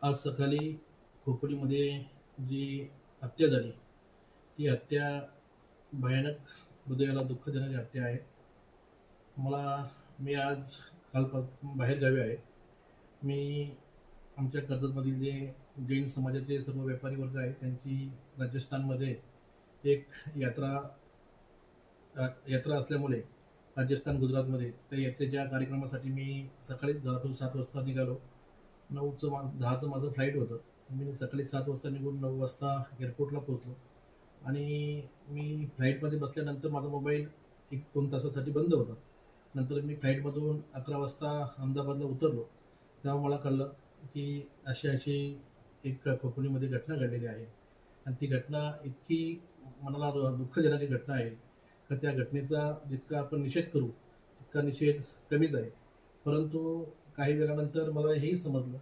आज सकाळी खोपोलीमध्ये जी हत्या झाली, ती हत्या भयानक, हृदयाला दुःख देणारी हत्या आहे. मी आज बाहेरगावी आहे. मी आमच्या कर्जतमधील जे जैन समाजाचे सर्व व्यापारी वर्ग आहेत, त्यांची राजस्थानमध्ये एक यात्रा यात्रा असल्यामुळे राजस्थान, गुजरातमध्ये त्या यात्रेच्या कार्यक्रमासाठी मी सकाळीच घरातून 7 वाजता निघालो. 10चं माझं फ्लाईट होतं. मी सकाळी 7 वाजता निघून 9 वाजता एअरपोर्टला पोहोचलो आणि मी फ्लाईटमध्ये बसल्यानंतर माझा मोबाईल 1-2 तासासाठी बंद होता. नंतर मी फ्लाईटमधून 11 वाजता अहमदाबादला उतरलो. तेव्हा मला कळलं की अशी एक खोपोलीमध्ये घटना घडलेली आहे आणि ती घटना इतकी मनाला दुःख देणारी घटना आहे, तर त्या घटनेचा जितका आपण निषेध करू, तितका निषेध कमीच आहे. परंतु काही वेळानंतर मला हेही समजलं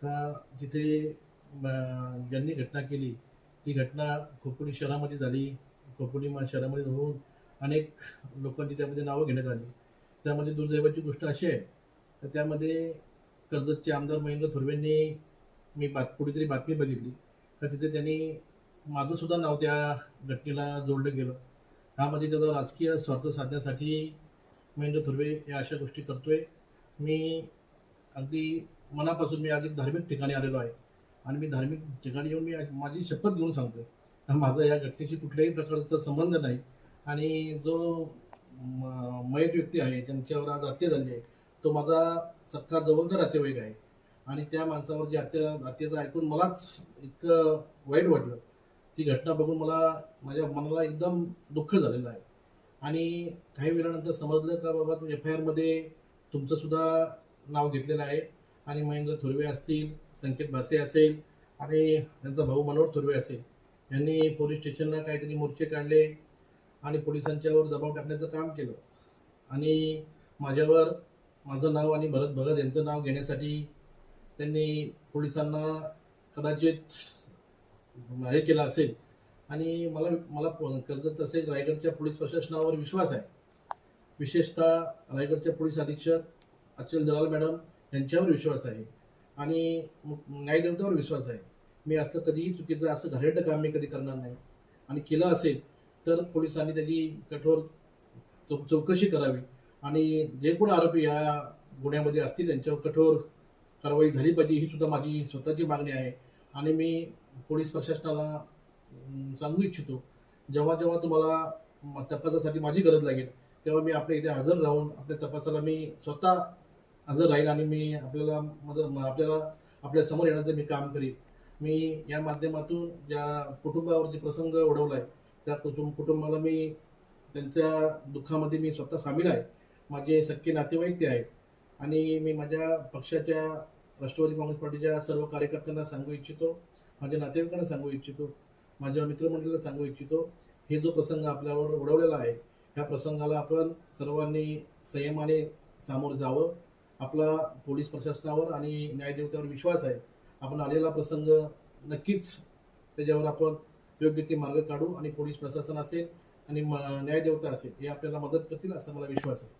का जिथे ज्यांनी घटना केली, ती घटना खोपोली शहरामध्ये झाली. शहरामध्ये होऊन अनेक लोकांची त्यामध्ये नावं घेण्यात आली. त्यामध्ये दुर्दैवाची गोष्ट अशी आहे, तर त्यामध्ये कर्जतचे आमदार महेंद्र थोरवेंनी कुठेतरी बातमी बघितली का तिथे त्यांनी माझंसुद्धा नाव त्या घटनेला जोडलं गेलं. ह्यामध्ये त्याचा राजकीय स्वार्थ साधण्यासाठी महेंद्र थोरवे या अशा गोष्टी करतोय. मी अगदी मनापासून मी अगदी धार्मिक ठिकाणी आलेलो आहे आणि मी धार्मिक ठिकाणी येऊन मी माझी शपथ घेऊन सांगतोय, माझा या घटनेशी कुठल्याही प्रकारचा संबंध नाही आणि जो मयत व्यक्ती आहे, ज्यांच्यावर आज हत्या झाली आहे, तो माझा सख्खा जवळचा नातेवाईक आहे आणि त्या माणसावर जी हत्येचं ऐकून मलाच इतकं वाईट वाटलं. ती घटना बघून माझ्या मनाला एकदम दुःख झालेलं आहे आणि काही वेळानंतर समजलं का बाबा तो FIRमध्ये तुमचंसुद्धा नाव घेतलेलं आहे आणि महेंद्र थोरवे असतील, संकेत भासे असेल आणि त्यांचा भाऊ मनोहर थोरवे असेल, यांनी पोलीस स्टेशनला काहीतरी मोर्चे काढले आणि पोलिसांच्यावर दबाव टाकण्याचं काम केलं आणि माझं नाव आणि भरत भगत यांचं नाव घेण्यासाठी त्यांनी पोलिसांना कदाचित हे केलं असेल आणि मला कर्जत तसेच रायगडच्या पोलीस प्रशासनावर विश्वास आहे. विशेषतः रायगडच्या पोलीस अधीक्षक अचल दलाल मॅडम यांच्यावर विश्वास आहे आणि न्यायदेवतावर विश्वास आहे. मी असं कधीही चुकीचं असं घाणेरडं काम मी कधी करणार नाही आणि केलं असेल तर पोलिसांनी त्याची कठोर चौकशी करावी आणि जे कोण आरोपी या गुन्ह्यामध्ये असतील त्यांच्यावर कठोर कारवाई झाली पाहिजे, ही सुद्धा माझी स्वतःची मागणी आहे. आणि मी पोलीस प्रशासनाला सांगू इच्छितो, जेव्हा जेव्हा तुम्हाला तपासासाठी माझी गरज लागेल, तेव्हा मी आपल्या इथे हजर राहून आपल्या तपासाला मी स्वतः हजर राहील आणि मी आपल्या समोर येण्याचं मी काम करीन. मी या माध्यमातून ज्या कुटुंबावरती प्रसंग ओढवला आहे, त्या कुटुंबाला मी त्यांच्या दुःखामध्ये मी स्वतः सामील आहे. माझे सख्खे नातेवाईक ते आहेत आणि मी माझ्या पक्षाच्या राष्ट्रवादी काँग्रेस पार्टीच्या सर्व कार्यकर्त्यांना सांगू इच्छितो, माझ्या नातेवाईकांना सांगू इच्छितो, माझ्या मित्रमंडळीला सांगू इच्छितो, हे जो प्रसंग आपल्यावर ओढवलेला आहे, ह्या प्रसंगाला आपण सर्वांनी संयमाने सामोरं जावं. आपला पोलीस प्रशासनावर आणि न्यायदेवतेवर विश्वास आहे. आपण आलेला प्रसंग नक्कीच त्याच्यावर आपण योग्य ते मार्ग काढू आणि पोलीस प्रशासन असेल आणि न्यायदेवता असेल, हे आपल्याला मदत करतील असा मला विश्वास आहे.